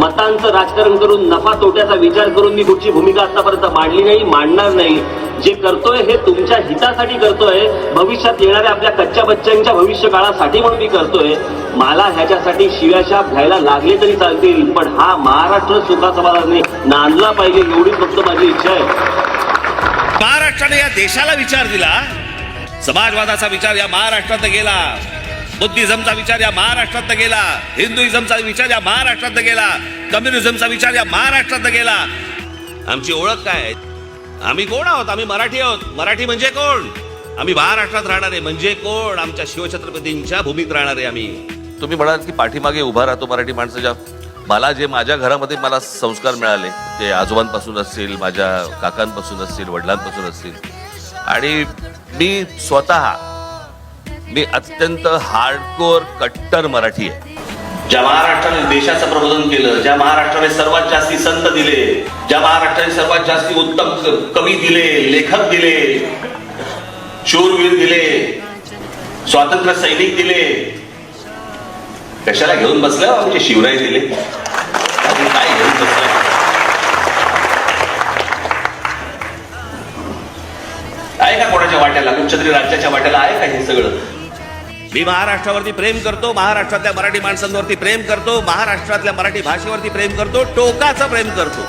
मतांचं राजकारण करून नफा तोट्याचा विचार करून मी कुठची भूमिका आतापर्यंत मांडली नाही, मांडणार नाही. जे करतोय हे तुमच्या हितासाठी करतोय, भविष्यात येणाऱ्या आपल्या कच्च्या बच्च्यांच्या भविष्य काळासाठी म्हणून मी करतोय. मला ह्याच्यासाठी शिव्याशाप घ्यायला लागले तरी चालतील, पण हा महाराष्ट्र सुखासमाधानाने नांदला पाहिजे एवढीच फक्त माझी इच्छा आहे. महाराष्ट्राने या देशाला विचार दिला, समाजवादाचा विचार या महाराष्ट्रात गेला, बुद्धिझमचा विचार या महाराष्ट्रात गेला, हिंदुइझमचा विचार या महाराष्ट्रात गेला, कम्युनिझमचा विचार या महाराष्ट्रात गेला. आमची ओळख काय आहे? आम्ही कोण आहोत? आम्ही मराठी आहोत. मराठी म्हणजे कोण? आम्ही महाराष्ट्रात राहणारे म्हणजे कोण? आमच्या शिवछत्रपतींच्या भूमीत राहणारे आम्ही. तुम्ही म्हणाल की पाठीमागे उभा राहतो मराठी माणसाच्या. मला जे माझ्या घरामध्ये मला संस्कार मिळाले ते आजोबांपासून असतील, माझ्या काकांपासून असतील, वडिलांपासून असतील, आणि मी स्वतः अत्यंत हार्डकोर कट्टर मराठी आहे. ज्या महाराष्ट्राने देशाचं प्रबोधन केलं, ज्या महाराष्ट्राने सर्वात जास्ती संत दिले, ज्या महाराष्ट्राने सर्वात जास्ती उत्तम कवी दिले, लेखक दिले, शूरवीर दिले, स्वातंत्र्य सैनिक दिले, कशाला घेऊन बसले आमचे शिवराय दिले? अजून काय घेऊन बसले? आहे का कोणाच्या वाट्याला, कुठच्या राज्याच्या वाट्याला आहे का हे सगळं? मी महाराष्ट्रावरती प्रेम करतो, महाराष्ट्रातल्या मराठी माणसांवरती प्रेम करतो, महाराष्ट्रातल्या मराठी भाषेवरती प्रेम करतो, टोकाचं प्रेम करतो.